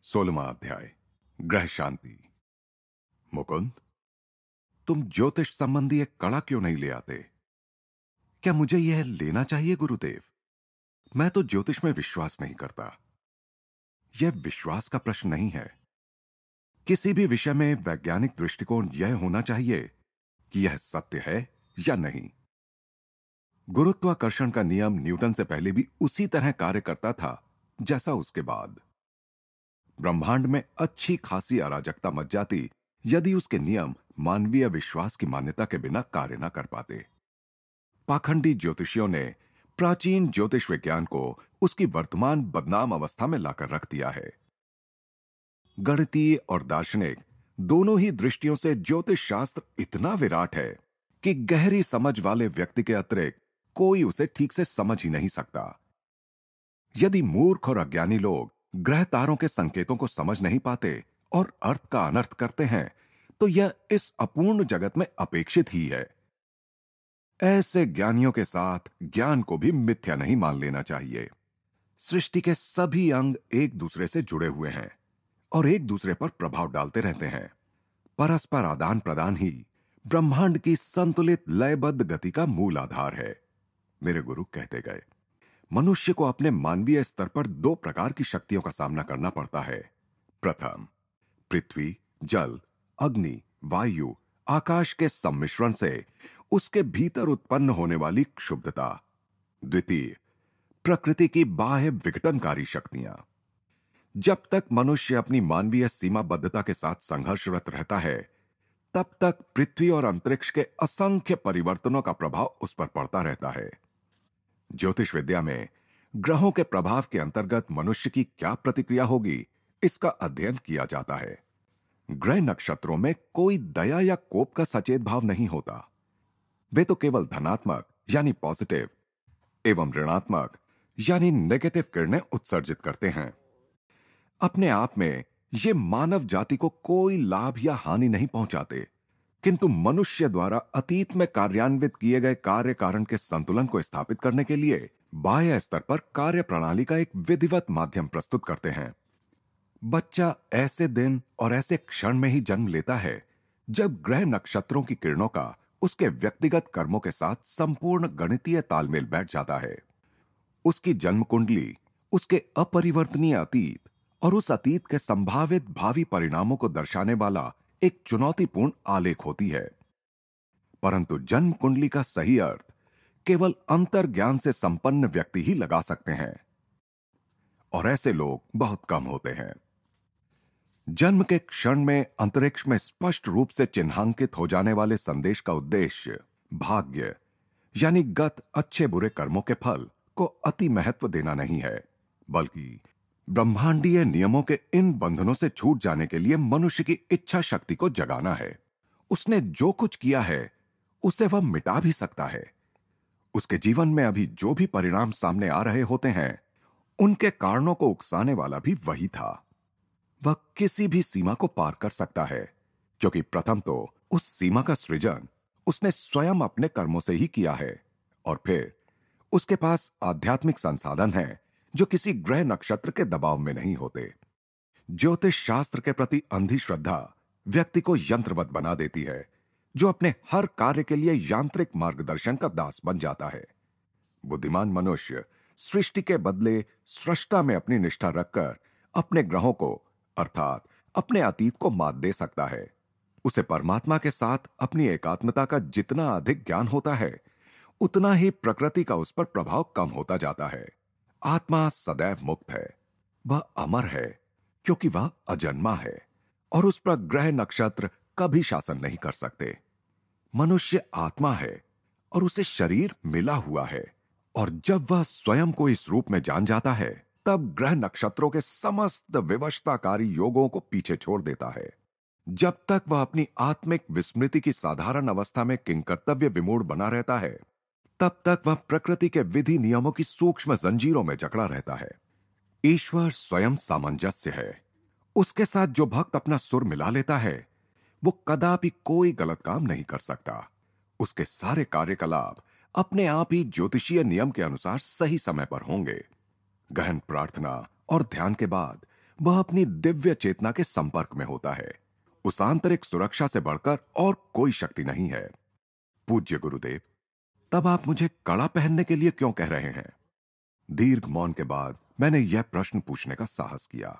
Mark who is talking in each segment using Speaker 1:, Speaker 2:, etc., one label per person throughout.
Speaker 1: 16वां अध्याय। ग्रह शांति। मुकुंद, तुम ज्योतिष संबंधी एक कड़ा क्यों नहीं ले आते? क्या मुझे यह लेना चाहिए गुरुदेव? मैं तो ज्योतिष में विश्वास नहीं करता। यह विश्वास का प्रश्न नहीं है। किसी भी विषय में वैज्ञानिक दृष्टिकोण यह होना चाहिए कि यह सत्य है या नहीं। गुरुत्वाकर्षण का नियम न्यूटन से पहले भी उसी तरह कार्य करता था जैसा उसके बाद। ब्रह्मांड में अच्छी खासी अराजकता मच जाती यदि उसके नियम मानवीय विश्वास की मान्यता के बिना कार्य न कर पाते। पाखंडी ज्योतिषियों ने प्राचीन ज्योतिष विज्ञान को उसकी वर्तमान बदनाम अवस्था में लाकर रख दिया है। गणितीय और दार्शनिक दोनों ही दृष्टियों से ज्योतिष शास्त्र इतना विराट है कि गहरी समझ वाले व्यक्ति के अतिरिक्त कोई उसे ठीक से समझ ही नहीं सकता। यदि मूर्ख और अज्ञानी लोग ग्रह तारों के संकेतों को समझ नहीं पाते और अर्थ का अनर्थ करते हैं, तो यह इस अपूर्ण जगत में अपेक्षित ही है। ऐसे ज्ञानियों के साथ ज्ञान को भी मिथ्या नहीं मान लेना चाहिए। सृष्टि के सभी अंग एक दूसरे से जुड़े हुए हैं और एक दूसरे पर प्रभाव डालते रहते हैं। परस्पर आदान प्रदान ही ब्रह्मांड की संतुलित लयबद्ध गति का मूल आधार है। मेरे गुरु कहते गए, मनुष्य को अपने मानवीय स्तर पर दो प्रकार की शक्तियों का सामना करना पड़ता है। प्रथम, पृथ्वी, जल, अग्नि, वायु, आकाश के सम्मिश्रण से उसके भीतर उत्पन्न होने वाली क्षुब्धता। द्वितीय, प्रकृति की बाह्य विघटनकारी शक्तियां। जब तक मनुष्य अपनी मानवीय सीमाबद्धता के साथ संघर्षरत रहता है, तब तक पृथ्वी और अंतरिक्ष के असंख्य परिवर्तनों का प्रभाव उस पर पड़ता रहता है। ज्योतिष विद्या में ग्रहों के प्रभाव के अंतर्गत मनुष्य की क्या प्रतिक्रिया होगी, इसका अध्ययन किया जाता है। ग्रह नक्षत्रों में कोई दया या कोप का सचेत भाव नहीं होता। वे तो केवल धनात्मक यानी पॉजिटिव एवं ऋणात्मक यानी नेगेटिव किरणें उत्सर्जित करते हैं। अपने आप में ये मानव जाति को कोई लाभ या हानि नहीं पहुंचाते, किंतु मनुष्य द्वारा अतीत में कार्यान्वित किए गए कार्य कारण के संतुलन को स्थापित करने के लिए बाह्य स्तर पर कार्य प्रणाली का एक विधिवत माध्यम प्रस्तुत करते हैं। बच्चा ऐसे दिन और ऐसे क्षण में ही जन्म लेता है जब ग्रह नक्षत्रों की किरणों का उसके व्यक्तिगत कर्मों के साथ संपूर्ण गणितीय तालमेल बैठ जाता है। उसकी जन्म कुंडली उसके अपरिवर्तनीय अतीत और उस अतीत के संभावित भावी परिणामों को दर्शाने वाला एक चुनौतीपूर्ण आलेख होती है। परंतु जन्म कुंडली का सही अर्थ केवल अंतर्ज्ञान से संपन्न व्यक्ति ही लगा सकते हैं, और ऐसे लोग बहुत कम होते हैं। जन्म के क्षण में अंतरिक्ष में स्पष्ट रूप से चिन्हांकित हो जाने वाले संदेश का उद्देश्य भाग्य यानी गत अच्छे बुरे कर्मों के फल को अति महत्व देना नहीं है, बल्कि ब्रह्मांडीय नियमों के इन बंधनों से छूट जाने के लिए मनुष्य की इच्छा शक्ति को जगाना है। उसने जो कुछ किया है उसे वह मिटा भी सकता है। उसके जीवन में अभी जो भी परिणाम सामने आ रहे होते हैं, उनके कारणों को उकसाने वाला भी वही था। वह किसी भी सीमा को पार कर सकता है, क्योंकि प्रथम तो उस सीमा का सृजन उसने स्वयं अपने कर्मों से ही किया है, और फिर उसके पास आध्यात्मिक संसाधन हैं जो किसी ग्रह नक्षत्र के दबाव में नहीं होते। ज्योतिष शास्त्र के प्रति अंधी श्रद्धा व्यक्ति को यंत्रवत बना देती है, जो अपने हर कार्य के लिए यांत्रिक मार्गदर्शन का दास बन जाता है। बुद्धिमान मनुष्य सृष्टि के बदले सृष्टा में अपनी निष्ठा रखकर अपने ग्रहों को अर्थात अपने अतीत को मात दे सकता है। उसे परमात्मा के साथ अपनी एकात्मता का जितना अधिक ज्ञान होता है, उतना ही प्रकृति का उस पर प्रभाव कम होता जाता है। आत्मा सदैव मुक्त है, वह अमर है क्योंकि वह अजन्मा है, और उस पर ग्रह नक्षत्र कभी शासन नहीं कर सकते। मनुष्य आत्मा है और उसे शरीर मिला हुआ है, और जब वह स्वयं को इस रूप में जान जाता है, तब ग्रह नक्षत्रों के समस्त विवशताकारी योगों को पीछे छोड़ देता है। जब तक वह अपनी आत्मिक विस्मृति की साधारण अवस्था में किंकर्तव्य विमूढ़ बना रहता है, तब तक वह प्रकृति के विधि नियमों की सूक्ष्म जंजीरों में जकड़ा रहता है। ईश्वर स्वयं सामंजस्य है। उसके साथ जो भक्त अपना सुर मिला लेता है, वो कदापि कोई गलत काम नहीं कर सकता। उसके सारे कार्यकलाप अपने आप ही ज्योतिषीय नियम के अनुसार सही समय पर होंगे। गहन प्रार्थना और ध्यान के बाद वह अपनी दिव्य चेतना के संपर्क में होता है। उस आंतरिक सुरक्षा से बढ़कर और कोई शक्ति नहीं है। पूज्य गुरुदेव, तब आप मुझे कड़ा पहनने के लिए क्यों कह रहे हैं? दीर्घ मौन के बाद मैंने यह प्रश्न पूछने का साहस किया।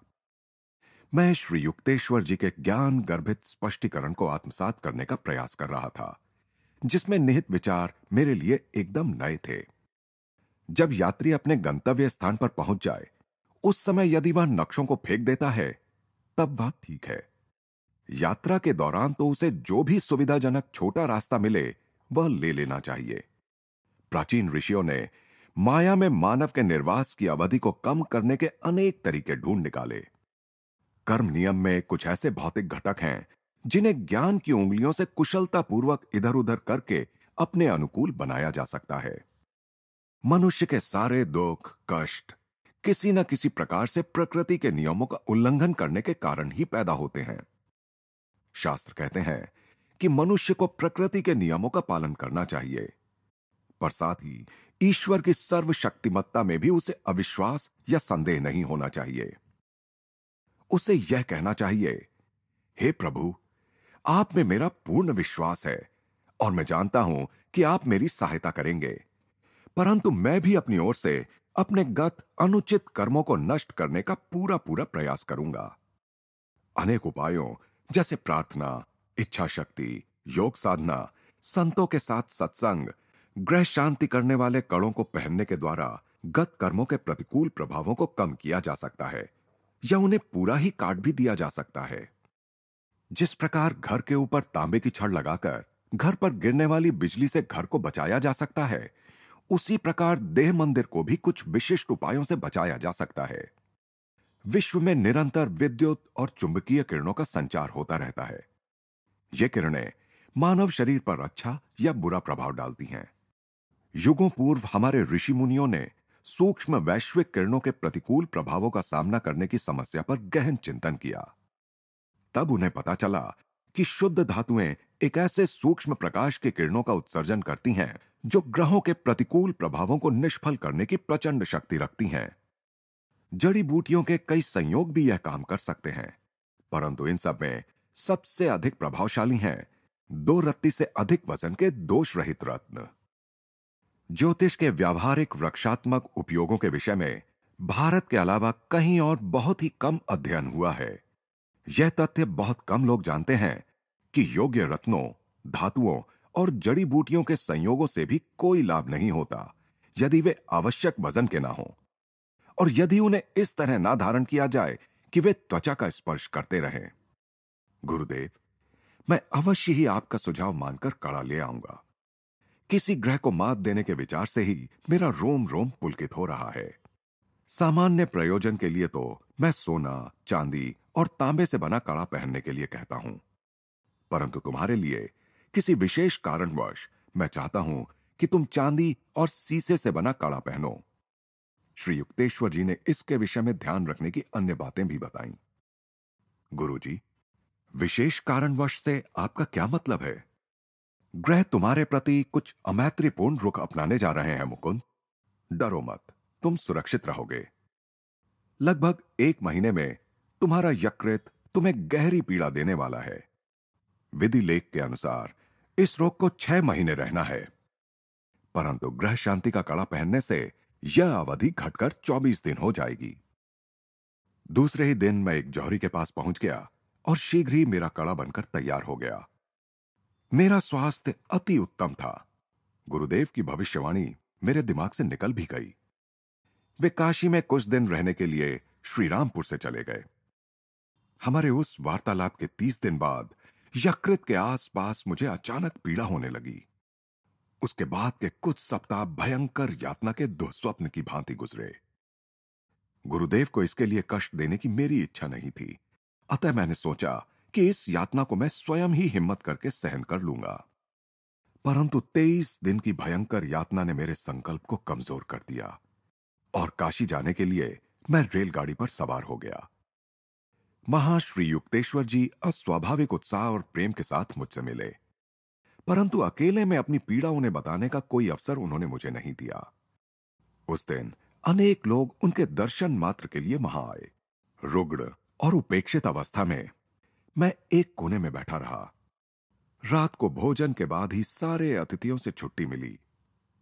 Speaker 1: मैं श्री युक्तेश्वर जी के ज्ञान गर्भित स्पष्टीकरण को आत्मसात करने का प्रयास कर रहा था, जिसमें निहित विचार मेरे लिए एकदम नए थे। जब यात्री अपने गंतव्य स्थान पर पहुंच जाए, उस समय यदि वह नक्शों को फेंक देता है, तब वह ठीक है। यात्रा के दौरान तो उसे जो भी सुविधाजनक छोटा रास्ता मिले वह ले लेना चाहिए। प्राचीन ऋषियों ने माया में मानव के निर्वास की अवधि को कम करने के अनेक तरीके ढूंढ निकाले। कर्म नियम में कुछ ऐसे भौतिक घटक हैं जिन्हें ज्ञान की उंगलियों से कुशलतापूर्वक इधर उधर करके अपने अनुकूल बनाया जा सकता है। मनुष्य के सारे दुख कष्ट किसी न किसी प्रकार से प्रकृति के नियमों का उल्लंघन करने के कारण ही पैदा होते हैं। शास्त्र कहते हैं कि मनुष्य को प्रकृति के नियमों का पालन करना चाहिए, पर साथ ही ईश्वर की सर्वशक्तिमत्ता में भी उसे अविश्वास या संदेह नहीं होना चाहिए। उसे यह कहना चाहिए, हे प्रभु, आप में मेरा पूर्ण विश्वास है और मैं जानता हूं कि आप मेरी सहायता करेंगे, परंतु मैं भी अपनी ओर से अपने गत अनुचित कर्मों को नष्ट करने का पूरा पूरा प्रयास करूंगा। अनेक उपायों जैसे प्रार्थना, इच्छा शक्ति, योग साधना, संतों के साथ सत्संग, ग्रह शांति करने वाले कड़ों को पहनने के द्वारा गत कर्मों के प्रतिकूल प्रभावों को कम किया जा सकता है या उन्हें पूरा ही काट भी दिया जा सकता है। जिस प्रकार घर के ऊपर तांबे की छड़ लगाकर घर पर गिरने वाली बिजली से घर को बचाया जा सकता है, उसी प्रकार देह मंदिर को भी कुछ विशिष्ट उपायों से बचाया जा सकता है। विश्व में निरंतर विद्युत और चुंबकीय किरणों का संचार होता रहता है। ये किरणें मानव शरीर पर अच्छा या बुरा प्रभाव डालती हैं। युगों पूर्व हमारे ऋषि मुनियों ने सूक्ष्म वैश्विक किरणों के प्रतिकूल प्रभावों का सामना करने की समस्या पर गहन चिंतन किया। तब उन्हें पता चला कि शुद्ध धातुएं एक ऐसे सूक्ष्म प्रकाश के किरणों का उत्सर्जन करती हैं जो ग्रहों के प्रतिकूल प्रभावों को निष्फल करने की प्रचंड शक्ति रखती हैं। जड़ी बूटियों के कई संयोग भी यह काम कर सकते हैं, परंतु इन सब में सबसे अधिक प्रभावशाली हैं 2 रत्ती से अधिक वजन के दोष रहित रत्न। ज्योतिष के व्यावहारिक वृक्षात्मक उपयोगों के विषय में भारत के अलावा कहीं और बहुत ही कम अध्ययन हुआ है। यह तथ्य बहुत कम लोग जानते हैं कि योग्य रत्नों, धातुओं और जड़ी बूटियों के संयोगों से भी कोई लाभ नहीं होता यदि वे आवश्यक वजन के ना हों, और यदि उन्हें इस तरह ना धारण किया जाए कि वे त्वचा का स्पर्श करते रहें। गुरुदेव, मैं अवश्य ही आपका सुझाव मानकर कड़ा ले आऊंगा। किसी ग्रह को मात देने के विचार से ही मेरा रोम रोम पुलकित हो रहा है। सामान्य प्रयोजन के लिए तो मैं सोना, चांदी और तांबे से बना कड़ा पहनने के लिए कहता हूं, परंतु तुम्हारे लिए किसी विशेष कारणवश मैं चाहता हूं कि तुम चांदी और सीसे से बना कड़ा पहनो। श्री युक्तेश्वर जी ने इसके विषय में ध्यान रखने की अन्य बातें भी बताईं। गुरुजी, विशेष कारणवश से आपका क्या मतलब है? ग्रह तुम्हारे प्रति कुछ अमैत्रीपूर्ण रुख अपनाने जा रहे हैं मुकुंद। डरो मत, तुम सुरक्षित रहोगे। लगभग 1 महीने में तुम्हारा यकृत तुम्हें गहरी पीड़ा देने वाला है। विधि लेख के अनुसार इस रोग को 6 महीने रहना है, परंतु ग्रह शांति का कड़ा पहनने से यह अवधि घटकर 24 दिन हो जाएगी। दूसरे ही दिन मैं एक जौहरी के पास पहुंच गया और शीघ्र ही मेरा कड़ा बनकर तैयार हो गया। मेरा स्वास्थ्य अति उत्तम था। गुरुदेव की भविष्यवाणी मेरे दिमाग से निकल भी गई। वे काशी में कुछ दिन रहने के लिए श्रीरामपुर से चले गए। हमारे उस वार्तालाप के 30 दिन बाद यकृत के आसपास मुझे अचानक पीड़ा होने लगी। उसके बाद के कुछ सप्ताह भयंकर यातना के दुःस्वप्न की भांति गुजरे। गुरुदेव को इसके लिए कष्ट देने की मेरी इच्छा नहीं थी, अतः मैंने सोचा कि इस यातना को मैं स्वयं ही हिम्मत करके सहन कर लूंगा। परंतु 23 दिन की भयंकर यातना ने मेरे संकल्प को कमजोर कर दिया और काशी जाने के लिए मैं रेलगाड़ी पर सवार हो गया। महाश्री युक्तेश्वर जी अस्वाभाविक उत्साह और प्रेम के साथ मुझसे मिले, परंतु अकेले में अपनी पीड़ा उन्हें बताने का कोई अवसर उन्होंने मुझे नहीं दिया। उस दिन अनेक लोग उनके दर्शन मात्र के लिए वहां आए। रुग्ण और उपेक्षित अवस्था में मैं एक कोने में बैठा रहा। रात को भोजन के बाद ही सारे अतिथियों से छुट्टी मिली।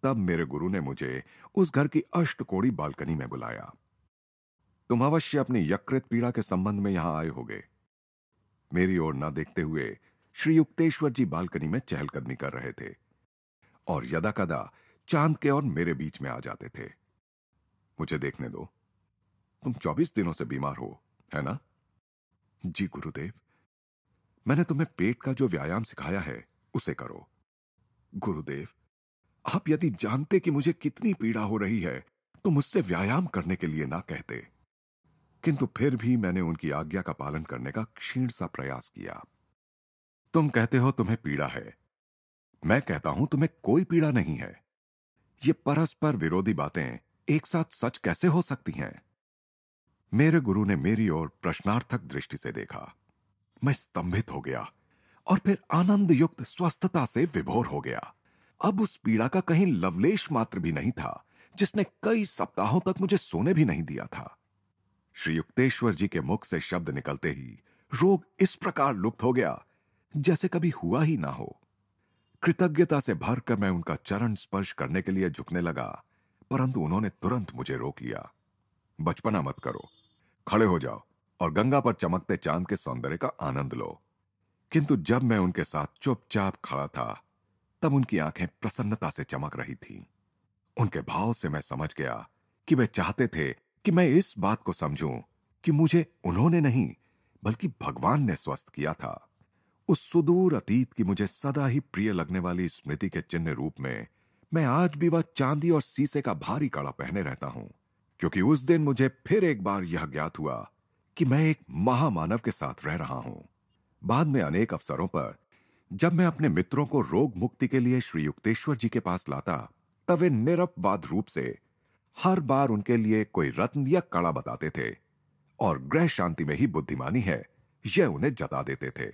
Speaker 1: तब मेरे गुरु ने मुझे उस घर की अष्टकोणी बालकनी में बुलाया। तुम अवश्य अपनी यकृत पीड़ा के संबंध में यहां आए होगे। मेरी ओर न देखते हुए श्री युक्तेश्वर जी बालकनी में चहलकदमी कर रहे थे और यदाकदा चांद के और मेरे बीच में आ जाते थे। मुझे देखने दो, तुम 24 दिनों से बीमार हो, है ना? जी गुरुदेव, मैंने तुम्हें पेट का जो व्यायाम सिखाया है उसे करो। गुरुदेव, आप यदि जानते कि मुझे कितनी पीड़ा हो रही है तो मुझसे व्यायाम करने के लिए ना कहते। किंतु फिर भी मैंने उनकी आज्ञा का पालन करने का क्षीण सा प्रयास किया। तुम कहते हो तुम्हें पीड़ा है, मैं कहता हूं तुम्हें कोई पीड़ा नहीं है। ये परस्पर विरोधी बातें एक साथ सच कैसे हो सकती हैं? मेरे गुरु ने मेरी ओर प्रश्नार्थक दृष्टि से देखा। मैं स्तंभित हो गया और फिर आनंद युक्त स्वस्थता से विभोर हो गया। अब उस पीड़ा का कहीं लवलेश मात्र भी नहीं था जिसने कई सप्ताहों तक मुझे सोने भी नहीं दिया था। श्री युक्तेश्वर जी के मुख से शब्द निकलते ही रोग इस प्रकार लुप्त हो गया जैसे कभी हुआ ही ना हो। कृतज्ञता से भरकर मैं उनका चरण स्पर्श करने के लिए झुकने लगा, परंतु उन्होंने तुरंत मुझे रोक लिया। बचपना मत करो, खड़े हो जाओ और गंगा पर चमकते चांद के सौंदर्य का आनंद लो। किंतु जब मैं उनके साथ चुपचाप खड़ा था तब उनकी आंखें प्रसन्नता से चमक रही थीं। उनके भाव से मैं समझ गया कि वे चाहते थे कि मैं इस बात को समझूं कि मुझे उन्होंने नहीं बल्कि भगवान ने स्वस्थ किया था। उस सुदूर अतीत की मुझे सदा ही प्रिय लगने वाली स्मृति के चिन्ह रूप में मैं आज भी वह चांदी और शीशे का भारी कड़ा पहने रहता हूं, क्योंकि उस दिन मुझे फिर एक बार यह ज्ञात हुआ कि मैं एक महामानव के साथ रह रहा हूं। बाद में अनेक अवसरों पर जब मैं अपने मित्रों को रोग मुक्ति के लिए श्री युक्तेश्वर जी के पास लाता तब वे निरपवाद रूप से हर बार उनके लिए कोई रत्न या कड़ा बताते थे और ग्रह शांति में ही बुद्धिमानी है यह उन्हें जता देते थे।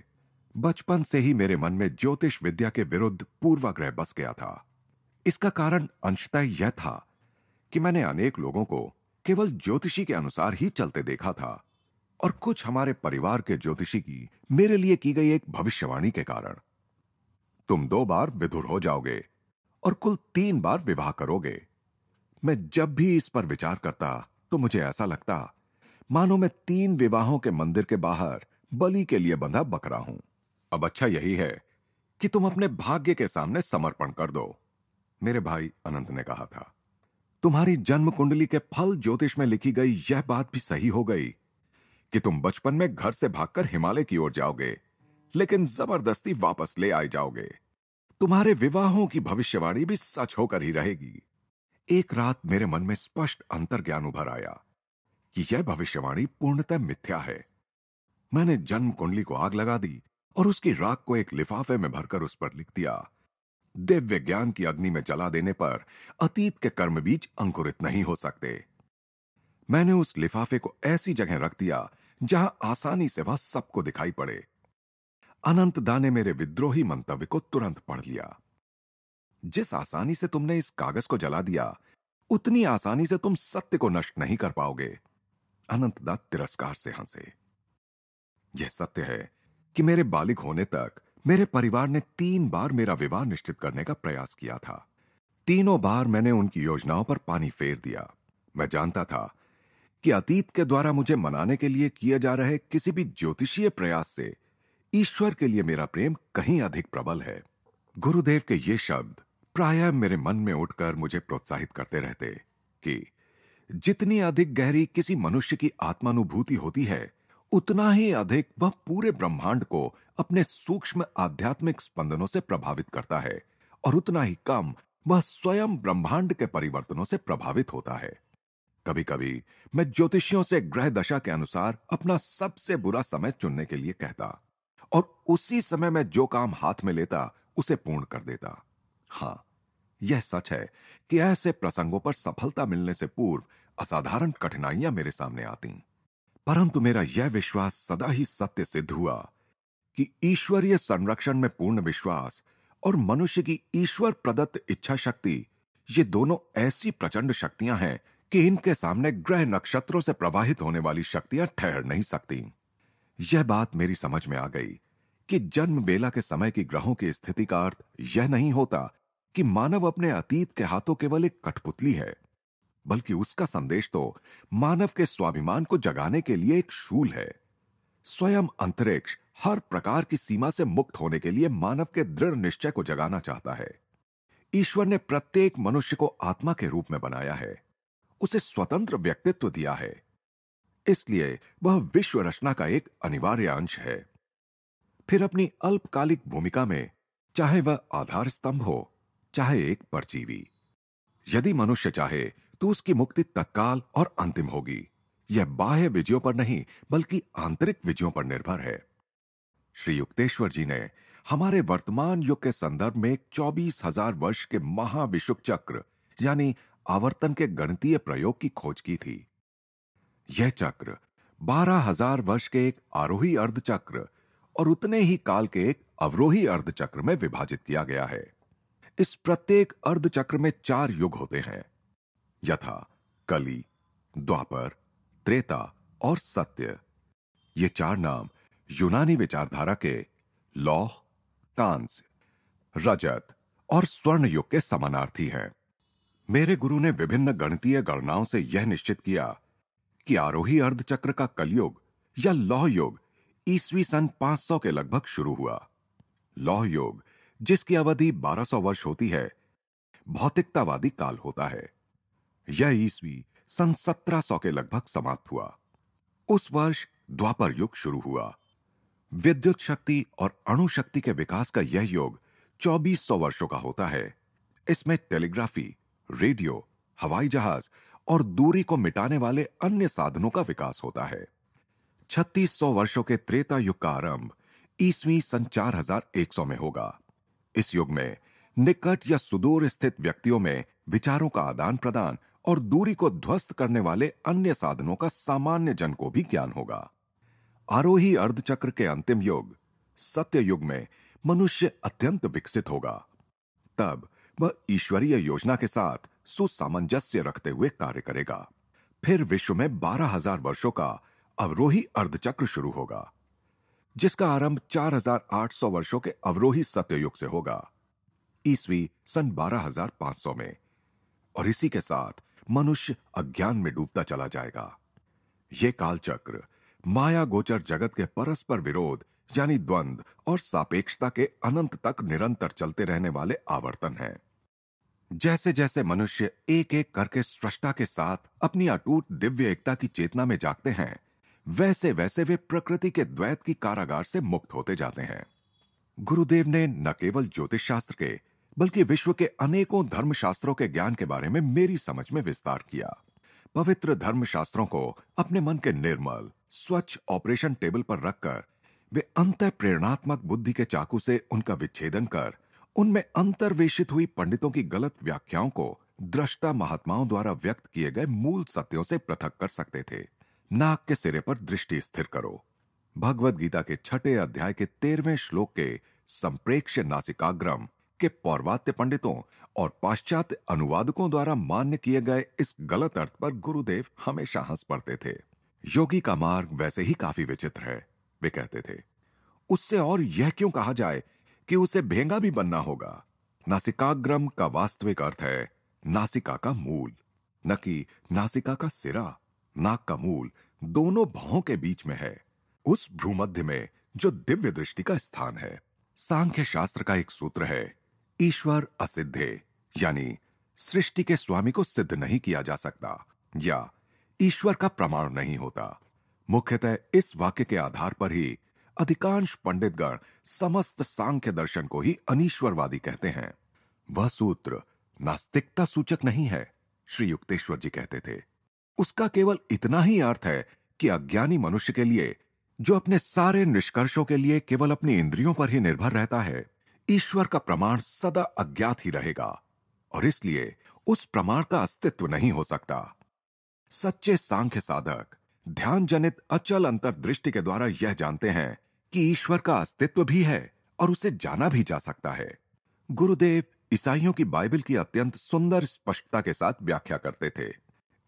Speaker 1: बचपन से ही मेरे मन में ज्योतिष विद्या के विरुद्ध पूर्वाग्रह बस गया था। इसका कारण अंशतः यह था कि मैंने अनेक लोगों को केवल ज्योतिषी के अनुसार ही चलते देखा था और कुछ हमारे परिवार के ज्योतिषी की मेरे लिए की गई एक भविष्यवाणी के कारण। तुम 2 बार विधुर हो जाओगे और कुल 3 बार विवाह करोगे। मैं जब भी इस पर विचार करता तो मुझे ऐसा लगता मानो मैं 3 विवाहों के मंदिर के बाहर बलि के लिए बंधा बकरा हूं। अब अच्छा यही है कि तुम अपने भाग्य के सामने समर्पण कर दो। मेरे भाई अनंत ने कहा था, तुम्हारी जन्म कुंडली के फल ज्योतिष में लिखी गई यह बात भी सही हो गई कि तुम बचपन में घर से भागकर हिमालय की ओर जाओगे, लेकिन जबरदस्ती वापस ले आए जाओगे। तुम्हारे विवाहों की भविष्यवाणी भी सच होकर ही रहेगी। एक रात मेरे मन में स्पष्ट अंतर्ज्ञान उभर आया कि यह भविष्यवाणी पूर्णतः मिथ्या है। मैंने जन्म कुंडली को आग लगा दी और उसकी राख को एक लिफाफे में भरकर उस पर लिख दिया। दिव्य ज्ञान की अग्नि में जला देने पर अतीत के कर्म बीज अंकुरित नहीं हो सकते। मैंने उस लिफाफे को ऐसी जगह रख दिया जहां आसानी से वह सबको दिखाई पड़े। अनंत दा ने मेरे विद्रोही मंतव्य को तुरंत पढ़ लिया। जिस आसानी से तुमने इस कागज को जला दिया उतनी आसानी से तुम सत्य को नष्ट नहीं कर पाओगे। अनंत दा तिरस्कार से हंसे। यह सत्य है कि मेरे बालिग होने तक मेरे परिवार ने 3 बार मेरा विवाह निश्चित करने का प्रयास किया था। तीनों बार मैंने उनकी योजनाओं पर पानी फेर दिया। मैं जानता था कि अतीत के द्वारा मुझे मनाने के लिए किए जा रहे किसी भी ज्योतिषीय प्रयास से ईश्वर के लिए मेरा प्रेम कहीं अधिक प्रबल है। गुरुदेव के ये शब्द प्रायः मेरे मन में उठकर मुझे प्रोत्साहित करते रहते कि जितनी अधिक गहरी किसी मनुष्य की आत्मानुभूति होती है उतना ही अधिक वह पूरे ब्रह्मांड को अपने सूक्ष्म आध्यात्मिक स्पंदनों से प्रभावित करता है और उतना ही कम वह स्वयं ब्रह्मांड के परिवर्तनों से प्रभावित होता है। कभी कभी मैं ज्योतिषियों से ग्रह दशा के अनुसार अपना सबसे बुरा समय चुनने के लिए कहता और उसी समय मैं जो काम हाथ में लेता उसे पूर्ण कर देता। हां, यह सच है कि ऐसे प्रसंगों पर सफलता मिलने से पूर्व असाधारण कठिनाइयां मेरे सामने आती, परंतु मेरा यह विश्वास सदा ही सत्य सिद्ध हुआ कि ईश्वरीय संरक्षण में पूर्ण विश्वास और मनुष्य की ईश्वर प्रदत्त इच्छा शक्ति, ये दोनों ऐसी प्रचंड शक्तियां हैं कि इनके सामने ग्रह नक्षत्रों से प्रवाहित होने वाली शक्तियां ठहर नहीं सकती। यह बात मेरी समझ में आ गई कि जन्म बेला के समय की ग्रहों की स्थिति का अर्थ यह नहीं होता कि मानव अपने अतीत के हाथों केवल एक कठपुतली है, बल्कि उसका संदेश तो मानव के स्वाभिमान को जगाने के लिए एक शूल है। स्वयं अंतरिक्ष हर प्रकार की सीमा से मुक्त होने के लिए मानव के दृढ़ निश्चय को जगाना चाहता है। ईश्वर ने प्रत्येक मनुष्य को आत्मा के रूप में बनाया है, उसे स्वतंत्र व्यक्तित्व दिया है, इसलिए वह विश्व रचना का एक अनिवार्य अंश है। फिर अपनी अल्पकालिक भूमिका में, चाहे वह आधार स्तंभ हो, चाहे एक परजीवी, यदि मनुष्य चाहे तो उसकी मुक्ति तत्काल और अंतिम होगी। यह बाह्य विजयों पर नहीं, बल्कि आंतरिक विजयों पर निर्भर है। श्री युक्तेश्वर जी ने हमारे वर्तमान युग के संदर्भ में एक 24,000 वर्ष के महाविषुव चक्र यानी आवर्तन के गणितीय प्रयोग की खोज की थी। यह चक्र 12,000 वर्ष के एक आरोही अर्धचक्र और उतने ही काल के एक अवरोही अर्धचक्र में विभाजित किया गया है। इस प्रत्येक अर्धचक्र में 4 युग होते हैं, यथा कली, द्वापर, त्रेता और सत्य। ये 4 नाम यूनानी विचारधारा के लौह, कांस्य, रजत और स्वर्ण युग के समानार्थी हैं। मेरे गुरु ने विभिन्न गणितीय गणनाओं से यह निश्चित किया कि आरोही अर्धचक्र का कलयुग या लौह युग ईस्वी सन 500 के लगभग शुरू हुआ। लौह युग, जिसकी अवधि 1200 वर्ष होती है, भौतिकतावादी काल होता है। यह ईस्वी सन 1700 के लगभग समाप्त हुआ। उस वर्ष द्वापर युग शुरू हुआ। विद्युत शक्ति और अणु शक्ति के विकास का यह युग 2400 वर्षों का होता है। इसमें टेलीग्राफी, रेडियो, हवाई जहाज और दूरी को मिटाने वाले अन्य साधनों का विकास होता है। 3600 वर्षों के त्रेता युग का आरंभ ईस्वी सन 4100 में होगा। इस युग में निकट या सुदूर स्थित व्यक्तियों में विचारों का आदान प्रदान और दूरी को ध्वस्त करने वाले अन्य साधनों का सामान्य जन को भी ज्ञान होगा। आरोही अर्धचक्र के अंतिम युग सत्य युग में मनुष्य अत्यंत विकसित होगा। तब वह ईश्वरीय योजना के साथ सुसामंजस्य रखते हुए कार्य करेगा। फिर विश्व में 12,000 वर्षों का अवरोही अर्धचक्र शुरू होगा, जिसका आरंभ 4,800 वर्षों के अवरोही सत्ययुग से होगा, ईस्वी सन 12,500 में। और इसी के साथ मनुष्य अज्ञान में डूबता चला जाएगा। यह कालचक्र माया गोचर जगत के परस्पर विरोध यानी द्वंद्व और सापेक्षता के अनंत तक निरंतर चलते रहने वाले आवर्तन हैं। जैसे जैसे मनुष्य एक एक करके सृष्टा के साथ अपनी अटूट दिव्य एकता की चेतना में जागते हैं, वैसे वैसे वे प्रकृति के द्वैत की कारागार से मुक्त होते जाते हैं। गुरुदेव ने न केवल ज्योतिष शास्त्र के, बल्कि विश्व के अनेकों धर्मशास्त्रों के ज्ञान के बारे में मेरी समझ में विस्तार किया। पवित्र धर्मशास्त्रों को अपने मन के निर्मल, स्वच्छ ऑपरेशन टेबल पर रखकर वे अंतः प्रेरणात्मक बुद्धि के चाकू से उनका विच्छेदन कर उनमें अंतर्वेशित हुई पंडितों की गलत व्याख्याओं को दृष्टा महात्माओं द्वारा व्यक्त किए गए मूल सत्यों से पृथक कर सकते थे। नाक के सिरे पर दृष्टि स्थिर करो। भगवद गीता के 6 अध्याय के 13वें श्लोक के संप्रेक्ष्य नासिकाग्रम के पौर्वात्य पंडितों और पाश्चात्य अनुवादकों द्वारा मान्य किए गए इस गलत अर्थ पर गुरुदेव हमेशा हंस पड़ते थे। योगी का मार्ग वैसे ही काफी विचित्र है, वे कहते थे। उससे और यह क्यों कहा जाए कि उसे भेंगा भी बनना होगा। नासिकाग्रम का वास्तविक अर्थ है नासिका का मूल, न कि नासिका का सिरा। नाक का मूल दोनों भौं के बीच में है, उस भ्रूमध्य में जो दिव्य दृष्टि का स्थान है। सांख्य शास्त्र का एक सूत्र है, ईश्वर असिद्धे, यानी सृष्टि के स्वामी को सिद्ध नहीं किया जा सकता या ईश्वर का प्रमाण नहीं होता। मुख्यतः इस वाक्य के आधार पर ही अधिकांश पंडितगण समस्त सांख्य दर्शन को ही अनीश्वरवादी कहते हैं। वह सूत्र नास्तिकता सूचक नहीं है, श्री युक्तेश्वर जी कहते थे। उसका केवल इतना ही अर्थ है कि अज्ञानी मनुष्य के लिए, जो अपने सारे निष्कर्षों के लिए केवल अपनी इंद्रियों पर ही निर्भर रहता है, ईश्वर का प्रमाण सदा अज्ञात ही रहेगा और इसलिए उस प्रमाण का अस्तित्व नहीं हो सकता। सच्चे सांख्य साधक ध्यान जनित अचल अंतर्दृष्टि के द्वारा यह जानते हैं कि ईश्वर का अस्तित्व भी है और उसे जाना भी जा सकता है। गुरुदेव ईसाइयों की बाइबल की अत्यंत सुंदर स्पष्टता के साथ व्याख्या करते थे।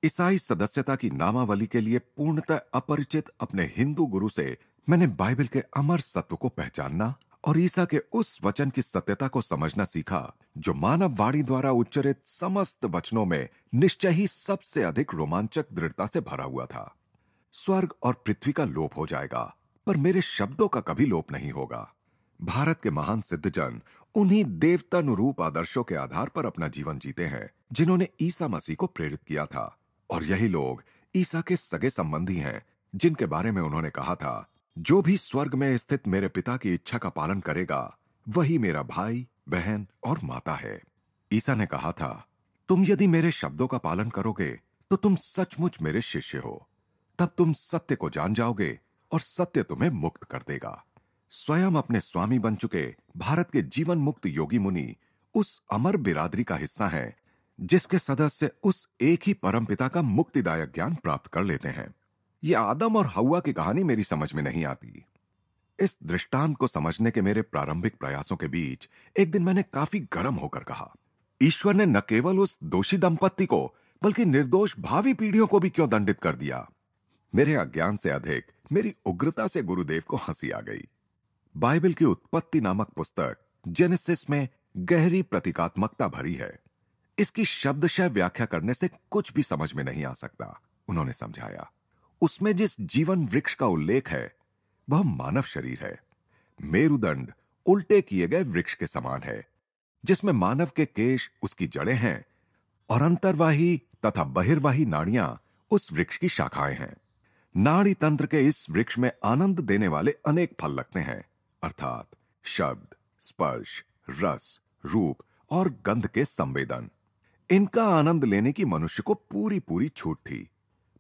Speaker 1: ईसाई सदस्यता की नामावली के लिए पूर्णतः अपरिचित अपने हिंदू गुरु से मैंने बाइबल के अमर सत्व को पहचानना और ईसा के उस वचन की सत्यता को समझना सीखा जो मानव वाणी द्वारा उच्चरित समस्त वचनों में निश्चय ही सबसे अधिक रोमांचक दृढ़ता से भरा हुआ था। स्वर्ग और पृथ्वी का लोप हो जाएगा, पर मेरे शब्दों का कभी लोप नहीं होगा। भारत के महान सिद्धजन उन्हीं देवतानुरूप आदर्शों के आधार पर अपना जीवन जीते हैं जिन्होंने ईसा मसीह को प्रेरित किया था, और यही लोग ईसा के सगे संबंधी हैं जिनके बारे में उन्होंने कहा था, जो भी स्वर्ग में स्थित मेरे पिता की इच्छा का पालन करेगा वही मेरा भाई, बहन और माता है। ईसा ने कहा था, तुम यदि मेरे शब्दों का पालन करोगे तो तुम सचमुच मेरे शिष्य हो। तब तुम सत्य को जान जाओगे और सत्य तुम्हें मुक्त कर देगा। स्वयं अपने स्वामी बन चुके भारत के जीवन मुक्त योगी मुनि उस अमर बिरादरी का हिस्सा हैं जिसके सदस्य उस एक ही परमपिता का मुक्तिदायक ज्ञान प्राप्त कर लेते हैं। यह आदम और हव्वा की कहानी मेरी समझ में नहीं आती। इस दृष्टांत को समझने के मेरे प्रारंभिक प्रयासों के बीच एक दिन मैंने काफी गर्म होकर कहा, ईश्वर ने न केवल उस दोषी दंपत्ति को बल्कि निर्दोष भावी पीढ़ियों को भी क्यों दंडित कर दिया। मेरे अज्ञान से अधिक मेरी उग्रता से गुरुदेव को हंसी आ गई। बाइबल की उत्पत्ति नामक पुस्तक जेनेसिस में गहरी प्रतीकात्मकता भरी है। इसकी शब्दशः व्याख्या करने से कुछ भी समझ में नहीं आ सकता, उन्होंने समझाया। उसमें जिस जीवन वृक्ष का उल्लेख है वह मानव शरीर है। मेरुदंड उल्टे किए गए वृक्ष के समान है जिसमें मानव के केश उसकी जड़ें हैं और अंतर्वाही तथा बहिर्वाही नाड़ियां उस वृक्ष की शाखाएं हैं। नाड़ी तंत्र के इस वृक्ष में आनंद देने वाले अनेक फल लगते हैं, अर्थात शब्द, स्पर्श, रस, रूप और गंध के संवेदन। इनका आनंद लेने की मनुष्य को पूरी पूरी छूट थी,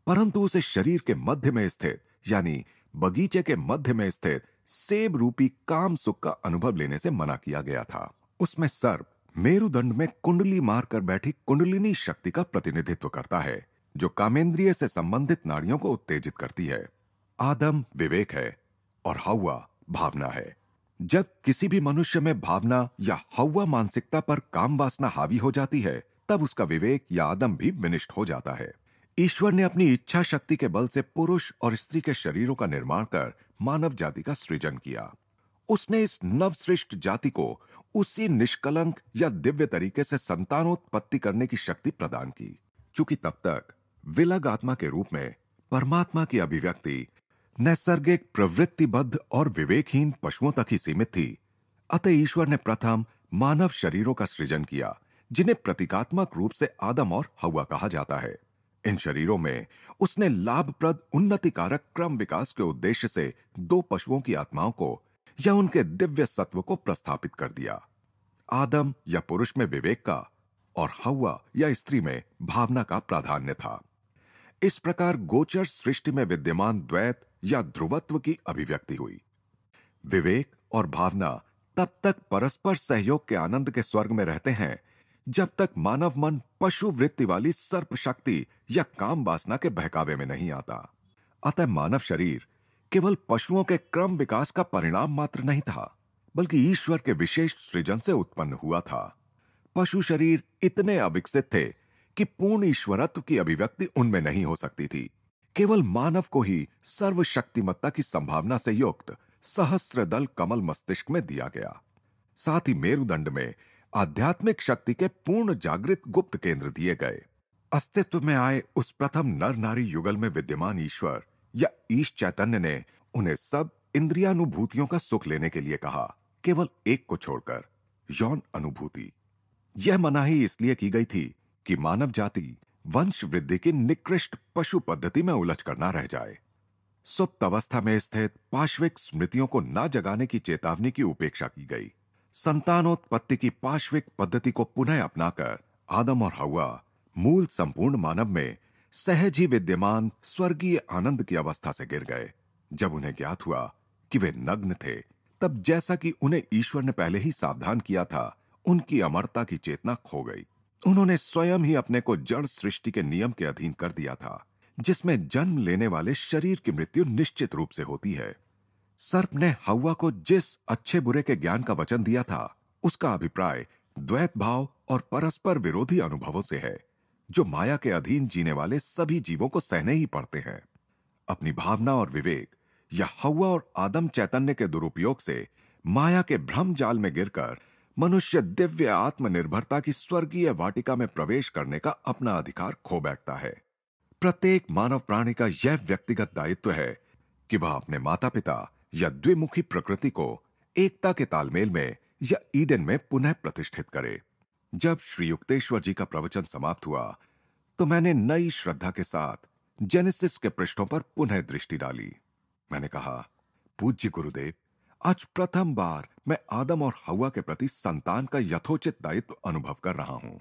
Speaker 1: परंतु उसे शरीर के मध्य में स्थित यानी बगीचे के मध्य में स्थित सेब रूपी काम सुख का अनुभव लेने से मना किया गया था। उसमें सर्प मेरुदंड में कुंडली मारकर बैठी कुंडलिनी शक्ति का प्रतिनिधित्व करता है जो कामेंद्रिय से संबंधित नाड़ियों को उत्तेजित करती है। आदम विवेक है और हव्वा भावना है। जब किसी भी मनुष्य में भावना या हव्वा मानसिकता पर काम वासना हावी हो जाती है तब उसका विवेक या आदम भी विनिष्ट हो जाता है। ईश्वर ने अपनी इच्छा शक्ति के बल से पुरुष और स्त्री के शरीरों का निर्माण कर मानव जाति का सृजन किया। उसने इस नवसृष्ट जाति को उसी निष्कलंक या दिव्य तरीके से संतानोत्पत्ति करने की शक्ति प्रदान की। चूंकि तब तक विलग आत्मा के रूप में परमात्मा की अभिव्यक्ति नैसर्गिक, प्रवृत्तिबद्ध और विवेकहीन पशुओं तक ही सीमित थी, अतः ईश्वर ने प्रथम मानव शरीरों का सृजन किया जिन्हें प्रतीकात्मक रूप से आदम और हव्वा कहा जाता है। इन शरीरों में उसने लाभप्रद उन्नतिकारक क्रम विकास के उद्देश्य से दो पशुओं की आत्माओं को या उनके दिव्य सत्व को प्रस्थापित कर दिया। आदम या पुरुष में विवेक का और हव्वा या स्त्री में भावना का प्राधान्य था। इस प्रकार गोचर सृष्टि में विद्यमान द्वैत या ध्रुवत्व की अभिव्यक्ति हुई। विवेक और भावना तब तक परस्पर सहयोग के आनंद के स्वर्ग में रहते हैं जब तक मानव मन पशु वृत्ति वाली सर्प शक्ति या काम वासना के बहकावे में नहीं आता। अतः मानव शरीर केवल पशुओं के क्रम विकास का परिणाम मात्र नहीं था, बल्कि ईश्वर के विशेष सृजन से उत्पन्न हुआ था। पशु शरीर इतने अविकसित थे कि पूर्ण ईश्वरत्व की अभिव्यक्ति उनमें नहीं हो सकती थी। केवल मानव को ही सर्वशक्तिमत्ता की संभावना से युक्त सहस्र दल कमल मस्तिष्क में दिया गया। साथ ही मेरुदंड में आध्यात्मिक शक्ति के पूर्ण जागृत गुप्त केंद्र दिए गए। अस्तित्व में आए उस प्रथम नर नारी युगल में विद्यमान ईश्वर या ईश चैतन्य ने उन्हें सब इंद्रियानुभूतियों का सुख लेने के लिए कहा, केवल एक को छोड़कर, यौन अनुभूति। यह मनाही इसलिए की गई थी कि मानव जाति वंश वृद्धि की निकृष्ट पशु पद्धति में उलझ कर न रह जाए। सुप्त अवस्था में स्थित पाश्विक स्मृतियों को न जगाने की चेतावनी की उपेक्षा की गई। संतानोत्पत्ति की पाश्विक पद्धति को पुनः अपनाकर आदम और हव्वा मूल संपूर्ण मानव में सहज ही विद्यमान स्वर्गीय आनंद की अवस्था से गिर गए। जब उन्हें ज्ञात हुआ कि वे नग्न थे, तब जैसा कि उन्हें ईश्वर ने पहले ही सावधान किया था, उनकी अमरता की चेतना खो गई। उन्होंने स्वयं ही अपने को जड़ सृष्टि के नियम के अधीन कर दिया था, जिसमें जन्म लेने वाले शरीर की मृत्यु निश्चित रूप से होती है। सर्प ने हव्वा को जिस अच्छे बुरे के ज्ञान का वचन दिया था, उसका अभिप्राय द्वैत भाव और परस्पर विरोधी अनुभवों से है। जो माया के अधीन जीने वाले सभी जीवों को सहने ही पड़ते हैं। अपनी भावना और विवेक या हव्वा और आदम चैतन्य के दुरुपयोग से माया के भ्रम जाल में गिरकर मनुष्य दिव्य आत्मनिर्भरता की स्वर्गीय वाटिका में प्रवेश करने का अपना अधिकार खो बैठता है। प्रत्येक मानव प्राणी का यह व्यक्तिगत दायित्व है कि वह अपने माता पिता या द्विमुखी प्रकृति को एकता के तालमेल में या ईडन में पुनः प्रतिष्ठित करे। जब श्री युक्तेश्वर जी का प्रवचन समाप्त हुआ तो मैंने नई श्रद्धा के साथ जेनेसिस के पृष्ठों पर पुनः दृष्टि डाली। मैंने कहा, पूज्य गुरुदेव, आज प्रथम बार मैं आदम और हव्वा के प्रति संतान का यथोचित दायित्व अनुभव कर रहा हूं।